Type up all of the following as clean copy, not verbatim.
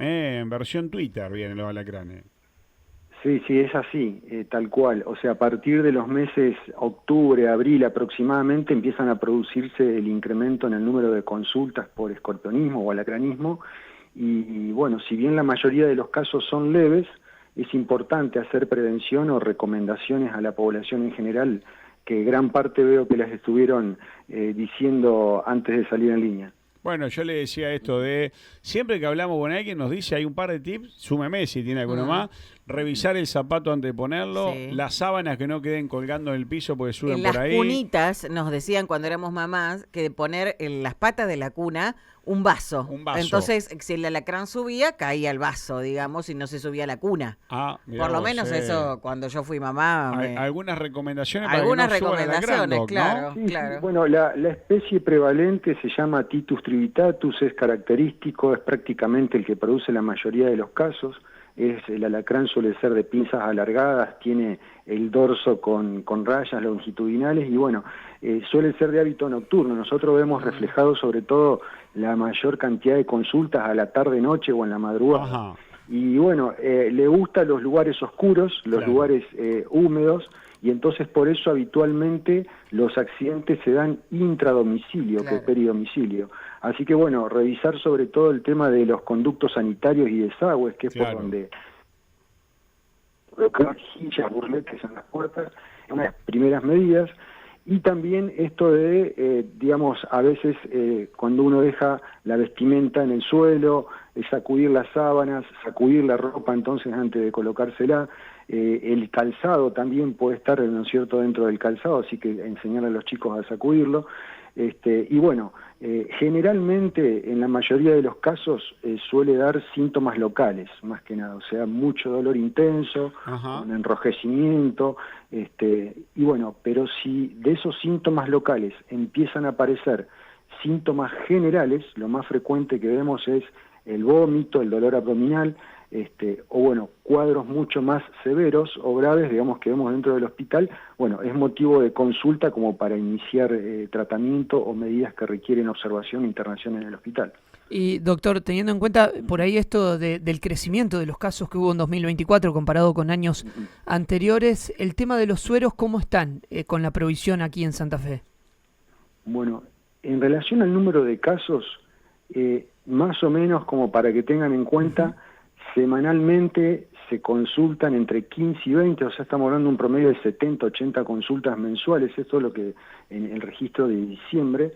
En versión Twitter vienen los alacranes. Sí, sí, es así, tal cual. O sea, a partir de los meses octubre, abril aproximadamente empiezan a producirse el incremento en el número de consultas por escorpionismo o alacranismo. Y bueno, si bien la mayoría de los casos son leves, es importante hacer prevención o recomendaciones a la población en general, que gran parte veo que las estuvieron diciendo antes de salir en línea. Bueno, yo le decía esto de, siempre que hablamos con alguien nos dice, hay un par de tips, súmeme si tiene alguno Mm, más, revisar el zapato antes de ponerlo, sí. las sábanas que no queden colgando en el piso porque suben En por las ahí. cunitas nos decían cuando éramos mamás que poner en las patas de la cuna un vaso. Un vaso. Entonces, si el alacrán subía, caía el vaso, digamos, y no se subía la cuna. Ah, mirá Por lo vos, menos eso, cuando yo fui mamá, Algunas recomendaciones para que no algunas suba el alacrán, recomendaciones, Doc, ¿no? claro, Sí, sí. claro. Bueno, la especie prevalente se llama Titus trivitatus, es característico, es prácticamente el que produce la mayoría de los casos. El alacrán suele ser de pinzas alargadas, tiene el dorso con rayas longitudinales y bueno, suele ser de hábito nocturno. Nosotros vemos reflejado sobre todo la mayor cantidad de consultas a la tarde-noche o en la madrugada. Ajá, Y bueno, le gustan los lugares oscuros, los claro. lugares húmedos, y entonces por eso habitualmente los accidentes se dan intradomicilio que Claro. peridomicilio. Así que bueno, revisar sobre todo el tema de los conductos sanitarios y desagües, que es por Claro. donde colocar vajillas, burletes en las puertas, es una de las primeras medidas. Y también esto de, digamos, a veces cuando uno deja la vestimenta en el suelo, sacudir las sábanas, sacudir la ropa entonces antes de colocársela, el calzado también puede estar, ¿no es cierto?, dentro del calzado, así que enseñar a los chicos a sacudirlo. Y bueno, generalmente en la mayoría de los casos suele dar síntomas locales, más que nada, o sea, mucho dolor intenso, Ajá. un enrojecimiento, y bueno, pero si de esos síntomas locales empiezan a aparecer síntomas generales, lo más frecuente que vemos es el vómito, el dolor abdominal, o bueno, cuadros mucho más severos o graves, digamos, que vemos dentro del hospital, bueno, es motivo de consulta como para iniciar tratamiento o medidas que requieren observación e internación en el hospital. Y doctor, teniendo en cuenta por ahí esto del crecimiento de los casos que hubo en 2024 comparado con años anteriores, el tema de los sueros, ¿cómo están con la provisión aquí en Santa Fe? Bueno, en relación al número de casos, más o menos como para que tengan en cuenta, semanalmente se consultan entre 15 y 20, o sea, estamos hablando de un promedio de 70, 80 consultas mensuales, esto es lo que en el registro de diciembre.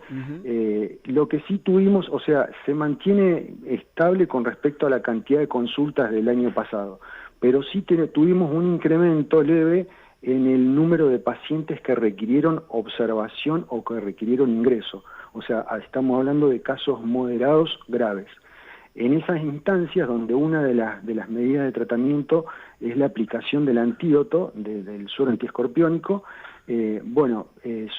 Lo que sí tuvimos, o sea, se mantiene estable con respecto a la cantidad de consultas del año pasado, pero sí tuvimos un incremento leve en el número de pacientes que requirieron observación o que requirieron ingreso. O sea, estamos hablando de casos moderados graves. En esas instancias donde una de las medidas de tratamiento es la aplicación del antídoto, del suero antiescorpiónico,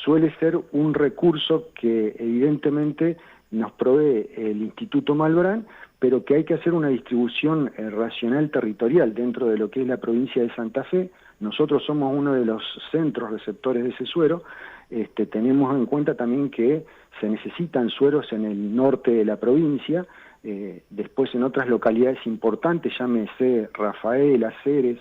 suele ser un recurso que evidentemente nos provee el Instituto Malbrán, pero que hay que hacer una distribución racional territorial dentro de lo que es la provincia de Santa Fe. Nosotros somos uno de los centros receptores de ese suero. Tenemos en cuenta también que se necesitan sueros en el norte de la provincia, después en otras localidades importantes, llámese Rafaela, Ceres,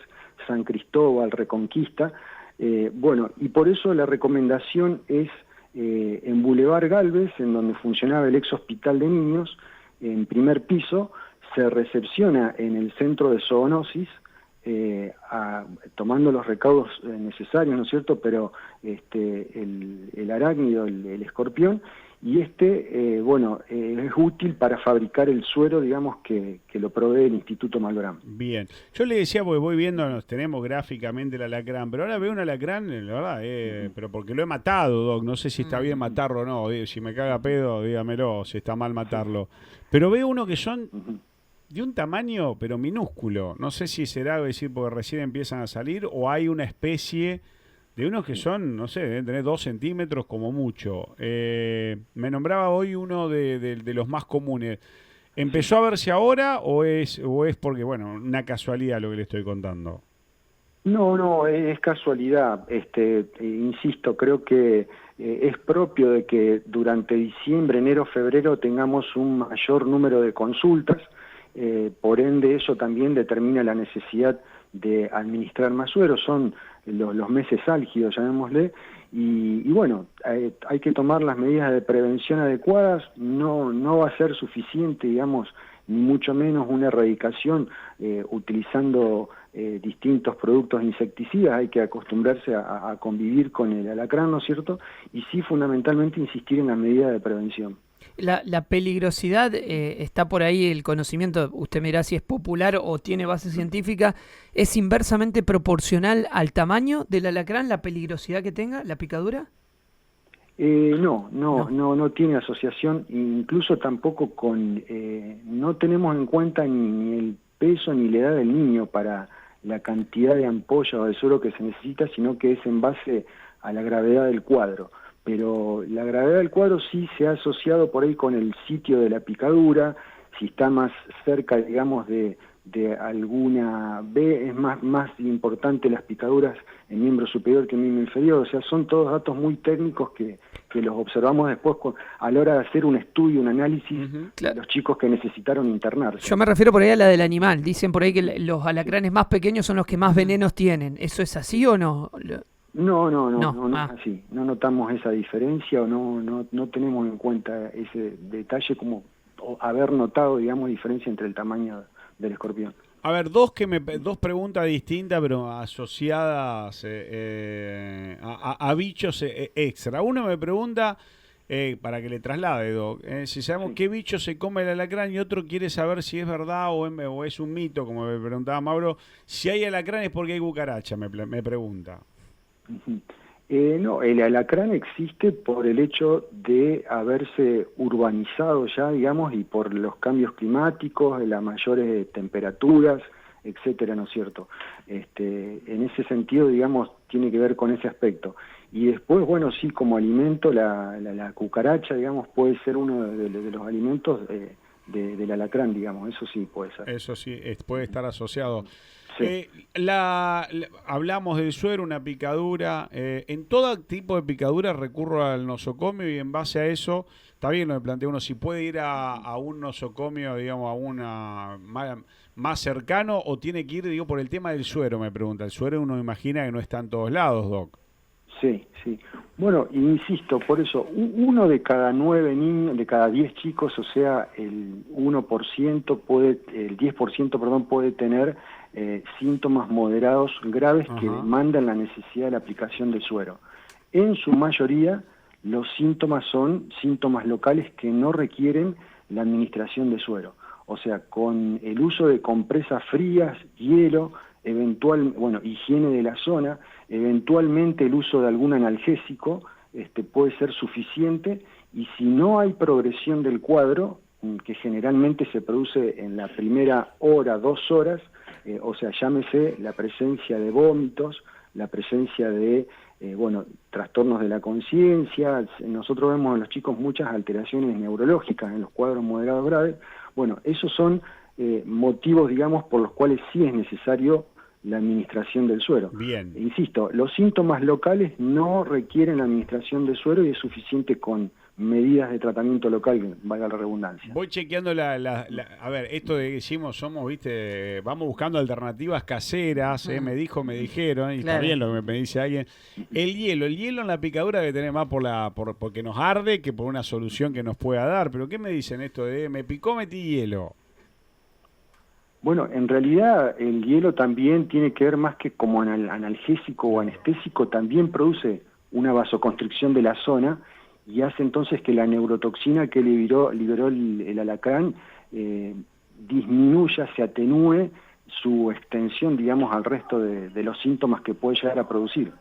San Cristóbal, Reconquista, y por eso la recomendación es en Boulevard Galvez, en donde funcionaba el ex hospital de niños, en primer piso, se recepciona en el centro de zoonosis, tomando los recaudos necesarios, ¿no es cierto?, pero el arácnido, el escorpión, y es útil para fabricar el suero, digamos, que lo provee el Instituto Malbrán. Bien. Yo le decía, porque voy viendo, nos tenemos gráficamente el alacrán, pero ahora veo un alacrán, la verdad, pero porque lo he matado, Doc, no sé si está bien matarlo o no, si me caga pedo, dígamelo, si está mal matarlo. Pero veo uno que son de un tamaño, pero minúsculo, no sé si será decir porque recién empiezan a salir, o hay una especie de unos que son, no sé, deben tener 2 centímetros como mucho. Me nombraba hoy uno de los más comunes. ¿Empezó a verse ahora o es porque, bueno, una casualidad lo que le estoy contando? No, es casualidad. Insisto, creo que es propio de que durante diciembre, enero, febrero tengamos un mayor número de consultas. por ende eso también determina la necesidad de administrar más suero, son los meses álgidos, llamémosle, y bueno, hay que tomar las medidas de prevención adecuadas, no va a ser suficiente, digamos, ni mucho menos una erradicación utilizando distintos productos insecticidas, hay que acostumbrarse a convivir con el alacrán, ¿no es cierto? Y sí, fundamentalmente insistir en las medidas de prevención. La peligrosidad, está por ahí el conocimiento, usted me dirá si es popular o tiene base científica, ¿es inversamente proporcional al tamaño del alacrán, la peligrosidad que tenga, la picadura? No tiene asociación, incluso tampoco no tenemos en cuenta ni el peso ni la edad del niño para la cantidad de ampolla o de suero que se necesita, sino que es en base a la gravedad del cuadro. Pero la gravedad del cuadro sí se ha asociado por ahí con el sitio de la picadura, si está más cerca, digamos, de alguna es más importante las picaduras en miembro superior que en miembro inferior, o sea, son todos datos muy técnicos que los observamos después a la hora de hacer un estudio, un análisis, claro, de los chicos que necesitaron internarse. Yo me refiero por ahí a la del animal, dicen por ahí que los alacranes más pequeños son los que más venenos tienen, ¿eso es así o no? No es así, no notamos esa diferencia o no tenemos en cuenta ese detalle como haber notado, digamos, diferencia entre el tamaño del escorpión. A ver, dos preguntas distintas pero asociadas a bichos extra. Uno me pregunta, para que le traslade, Doc, si sabemos qué bicho se come el alacrán, y otro quiere saber si es verdad o es un mito, como me preguntaba Mauro, si hay alacrán es porque hay cucaracha, me pregunta. No, el alacrán existe por el hecho de haberse urbanizado ya, digamos, y por los cambios climáticos, las mayores temperaturas, etcétera, ¿no es cierto? En ese sentido, digamos, tiene que ver con ese aspecto. Y después, bueno, sí, como alimento, la cucaracha, digamos, puede ser uno de los alimentos del alacrán, digamos, eso sí puede ser. Eso sí, puede estar asociado. Sí. Hablamos del suero, una picadura. En todo tipo de picadura recurro al nosocomio y en base a eso, está bien, me plantea uno si puede ir a un nosocomio, digamos, a una más cercano o tiene que ir, digo, por el tema del suero, me pregunta. El suero uno imagina que no está en todos lados, Doc. Sí. Bueno, insisto, por eso, uno de cada 9 niños, de cada 10 chicos, o sea, el 10%, puede tener síntomas moderados graves que demandan la necesidad de la aplicación de suero. En su mayoría, los síntomas son síntomas locales que no requieren la administración de suero. O sea, con el uso de compresas frías, hielo, higiene de la zona, eventualmente el uso de algún analgésico puede ser suficiente, y si no hay progresión del cuadro, que generalmente se produce en la primera hora, 2 horas, o sea, llámese la presencia de vómitos, la presencia de trastornos de la conciencia. Nosotros vemos en los chicos muchas alteraciones neurológicas en los cuadros moderados graves. Bueno, esos son motivos, digamos, por los cuales sí es necesario la administración del suero. Bien. Insisto, los síntomas locales no requieren la administración de suero y es suficiente con medidas de tratamiento local, valga la redundancia. Voy chequeando a ver, esto de que decimos, vamos buscando alternativas caseras, me dijeron, y Claro. está bien lo que me dice alguien. El hielo en la picadura debe tener más porque nos arde que por una solución que nos pueda dar, pero ¿qué me dicen esto de me picó, metí hielo? Bueno, en realidad el hielo también tiene que ver más que como analgésico o anestésico, también produce una vasoconstricción de la zona y hace entonces que la neurotoxina que liberó el alacrán disminuya, se atenúe su extensión, digamos, al resto de los síntomas que puede llegar a producir.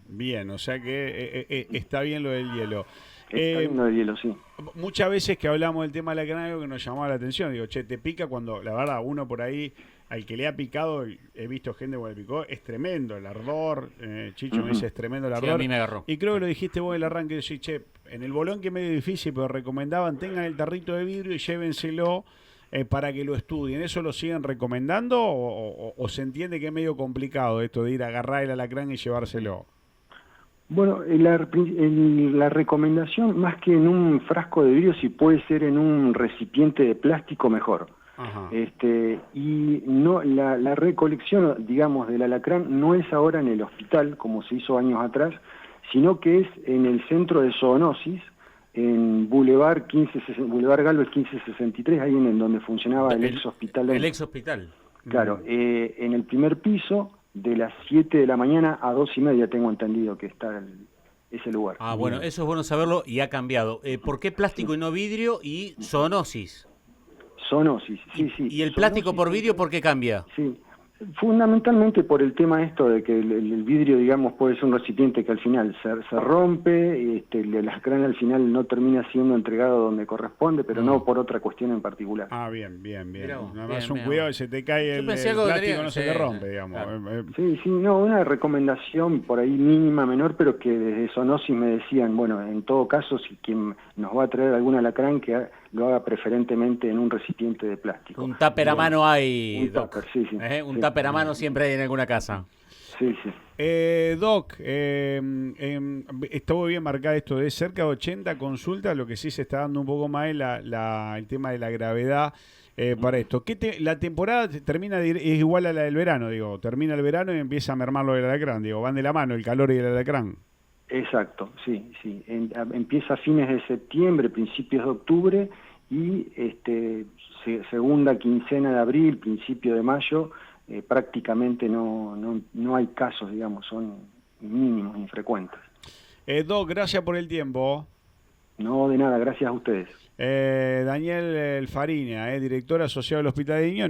Bien, o sea que está bien lo del hielo. Está bien lo del hielo, sí. Muchas veces que hablamos del tema del alacrán, algo que nos llamaba la atención, digo, te pica cuando, la verdad, uno por ahí, al que le ha picado, he visto gente que le picó, es tremendo el ardor, Chicho me dice, es tremendo el ardor. Sí, a mí me agarró. Y creo que lo dijiste vos en el arranque, decís, en el bolón que es medio difícil, pero recomendaban, tengan el tarrito de vidrio y llévenselo para que lo estudien. ¿Eso lo siguen recomendando o se entiende que es medio complicado esto de ir a agarrar el alacrán y llevárselo? Bueno, la recomendación, más que en un frasco de vidrio, si puede ser en un recipiente de plástico, mejor. Ajá. Y no la recolección, digamos, del alacrán no es ahora en el hospital, como se hizo años atrás, sino que es en el centro de zoonosis, en Boulevard Galvez 1563, ahí en donde funcionaba el ex hospital. El ex hospital. Claro, en el primer piso, de las 7 de la mañana a 2:30 tengo entendido que está ese lugar. Ah, bueno, eso es bueno saberlo y ha cambiado. ¿Por qué plástico y no vidrio y zoonosis? Zoonosis, sí, sí. ¿Y el plástico por vidrio por qué cambia? Sí, fundamentalmente por el tema esto de que el vidrio, digamos, puede ser un recipiente que al final se rompe, el alacrán al final no termina siendo entregado donde corresponde, pero no por otra cuestión en particular. Ah, bien. Mirá vos, Nada más bien, un bien. cuidado, se te cae Yo el pensé plástico, algo no debería- se sí, te rompe, digamos. claro. Sí, no, una recomendación por ahí mínima, menor, pero que desde Zoonosis me decían, bueno, en todo caso, si quien nos va a traer algún alacrán, que lo haga preferentemente en un recipiente de plástico. Un tupper a mano hay, Un Doc. tupper, sí. Un Sí. tupper a mano siempre hay en alguna casa. Sí, sí. Doc, estuvo bien marcado esto de cerca de 80 consultas, lo que sí se está dando un poco más es el tema de la gravedad para esto. La temporada termina es igual a la del verano, digo, termina el verano y empieza a mermar lo del alacrán, digo, van de la mano el calor y el alacrán. Exacto, sí. Empieza a fines de septiembre, principios de octubre y segunda quincena de abril, principio de mayo, prácticamente no hay casos, digamos, son mínimos, infrecuentes. Doc, gracias por el tiempo. No, de nada, gracias a ustedes. Daniel Farina, director asociado del Hospital de Niños.